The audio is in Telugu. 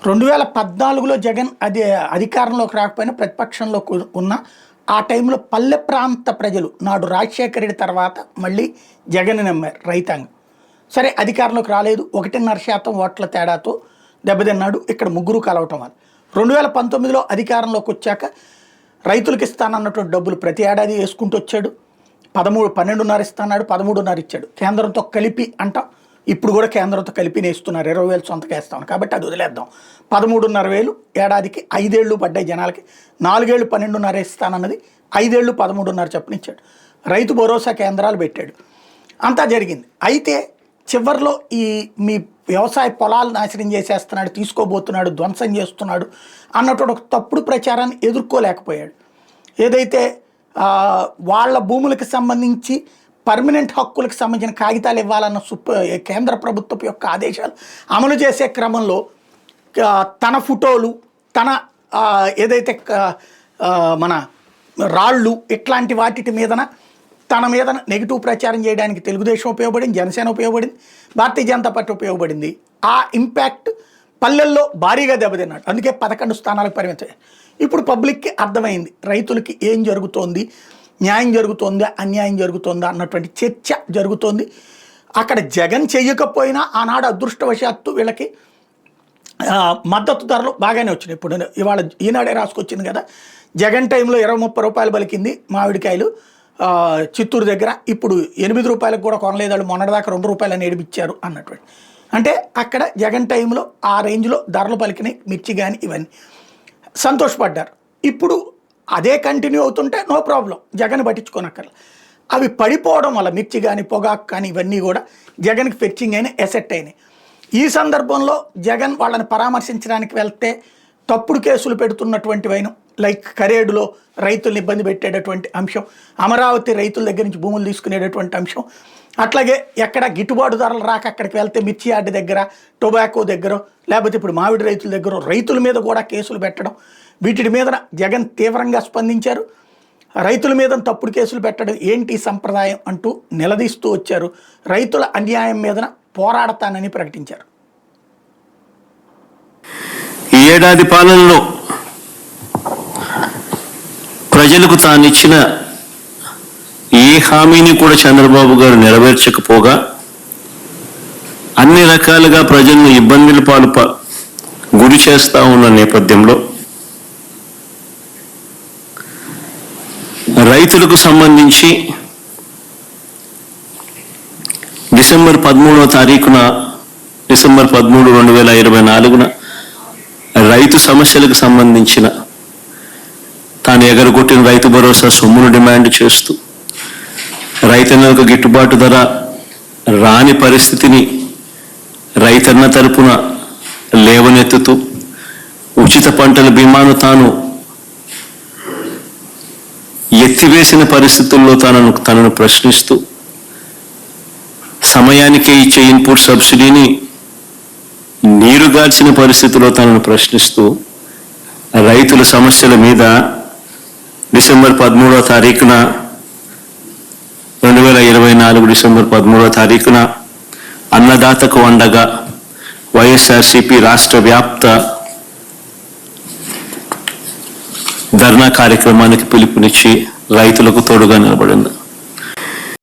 2014లో జగన్ అధికారంలోకి రాకపోయినా ప్రతిపక్షంలో ఉన్న ఆ టైంలో పల్లె ప్రాంత ప్రజలు నాడు రాజశేఖర రెడ్డి తర్వాత మళ్ళీ జగన్ నమ్మారు రైతాంగం. సరే అధికారంలోకి రాలేదు, 1.5% ఓట్ల తేడాతో దెబ్బతిన్నాడు. ఇక్కడ ముగ్గురు కలవటం వల్ల 2019లో అధికారంలోకి వచ్చాక రైతులకు ఇస్తానన్నటువంటి డబ్బులు ప్రతి ఏడాది వేసుకుంటూ వచ్చాడు. 12.5 ఇస్తాడు, 13.5 ఇచ్చాడు. కేంద్రంతో కలిపి అంటాం, ఇప్పుడు కూడా కేంద్రంతో కలిపినే ఇస్తున్నారు. 20,000 సొంతగా ఇస్తామని, కాబట్టి అది వదిలేద్దాం. 13.5 ఏడాదికి 5 ఏళ్ళు పడ్డాయి జనాలకి. 4 ఏళ్ళు 12.5 ఇస్తానన్నది 5 ఏళ్ళు 13.5 చెప్పనిచ్చాడు. రైతు భరోసా కేంద్రాలు పెట్టాడు. అంతా జరిగింది. అయితే చివరిలో ఈ మీ వ్యవసాయ పొలాలు నాశనం చేసేస్తున్నాడు, తీసుకోబోతున్నాడు, ధ్వంసం చేస్తున్నాడు అన్నటువంటి ఒక తప్పుడు ప్రచారాన్ని ఎదుర్కోలేకపోయాడు. ఏదైతే వాళ్ళ భూములకు సంబంధించి పర్మనెంట్ హక్కులకు సంబంధించిన కాగితాలు ఇవ్వాలన్న కేంద్ర ప్రభుత్వం యొక్క ఆదేశాలు అమలు చేసే క్రమంలో తన ఫోటోలు, తన ఏదైతే మన రాళ్ళు ఇట్లాంటి వాటి మీదన తన మీద నెగిటివ్ ప్రచారం చేయడానికి తెలుగుదేశం ఉపయోగపడింది, జనసేన ఉపయోగపడింది, భారతీయ జనతా పార్టీ ఉపయోగపడింది. ఆ ఇంపాక్ట్ పల్లెల్లో భారీగా దెబ్బతిన్నాడు. అందుకే 11 స్థానాలకు పరిమితం. ఇప్పుడు పబ్లిక్కి అర్థమైంది రైతులకి ఏం జరుగుతోంది, న్యాయం జరుగుతోందా అన్యాయం జరుగుతోందా అన్నటువంటి చర్చ జరుగుతోంది. అక్కడ జగన్ చెయ్యకపోయినా ఆనాడు అదృష్టవశాత్తు వీళ్ళకి మద్దతు ధరలు బాగానే వచ్చినాయి. ఇప్పుడు ఇవాళ ఈనాడే రాసుకొచ్చింది కదా, జగన్ టైంలో 20-30 రూపాయలు పలికింది మామిడికాయలు చిత్తూరు దగ్గర. ఇప్పుడు 8 రూపాయలకు కూడా కొనలేదు, వాళ్ళు మొన్నటిదాకా 2 రూపాయలని ఏడిపించారు అన్నటువంటి. అంటే అక్కడ జగన్ టైంలో ఆ రేంజ్లో ధరలు పలికినాయి. మిర్చి కానీ ఇవన్నీ సంతోషపడ్డారు. ఇప్పుడు అదే కంటిన్యూ అవుతుంటే నో ప్రాబ్లం, జగన్ పట్టించుకోనక్కర్లేదు. అవి పడిపోవడం వల్ల మిర్చి కానీ పొగాకు కానీ ఇవన్నీ కూడా జగన్కి ఫెచ్చింగ్ అయిన ఎసెట్ అయినాయి. ఈ సందర్భంలో జగన్ వాళ్ళని పరామర్శించడానికి వెళ్తే తప్పుడు కేసులు పెడుతున్నటువంటి వైనం, లైక్ కరేడులో రైతులను ఇబ్బంది పెట్టేటటువంటి అంశం, అమరావతి రైతుల దగ్గర నుంచి భూములు తీసుకునేటటువంటి అంశం, అట్లాగే ఎక్కడ గిట్టుబాటు ధరలు రాక అక్కడికి వెళ్తే మిర్చి యార్డు దగ్గర, టొబాకో దగ్గర, లేకపోతే ఇప్పుడు మామిడి రైతుల దగ్గర రైతుల మీద కూడా కేసులు పెట్టడం, వీటి మీద జగన్ తీవ్రంగా స్పందించారు. రైతుల మీద తప్పుడు కేసులు పెట్టడం ఏంటి సంప్రదాయం అంటూ నిలదీస్తూ వచ్చారు. రైతుల అన్యాయం మీద పోరాడతానని ప్రకటించారు. ఈ ఏడాది పాలనలో ప్రజలకు తానిచ్చిన ఏ హామీని కూడా చంద్రబాబు గారు నెరవేర్చకపోగా అన్ని రకాలుగా ప్రజలను ఇబ్బందుల పాలు గురి చేస్తా ఉన్న నేపథ్యంలో రైతులకు సంబంధించి డిసెంబర్ 13, 2024 రైతు సమస్యలకు సంబంధించిన తాను ఎగరగొట్టిన రైతు భరోసా సొమ్మును డిమాండ్ చేస్తూ, రైతన్నలకు గిట్టుబాటు ధర రాని పరిస్థితిని రైతన్న తరపున లేవనెత్తుతూ, ఉచిత పంటల బీమాను తాను ఎత్తివేసిన పరిస్థితుల్లో తనను ప్రశ్నిస్తూ, సమయానికే ఇచ్చే ఇన్పుట్ సబ్సిడీని నీరుగార్చిన పరిస్థితుల్లో తనను ప్రశ్నిస్తూ రైతుల సమస్యల మీద డిసెంబర్ 13, 2024 డిసెంబర్ 13 అన్నదాతకు అండగా వైఎస్ఆర్సీపీ రాష్ట్ర వ్యాప్త ధర్నా కార్యక్రమానికి పిలుపునిచ్చి రైతులకు తోడుగా నిలబడింది.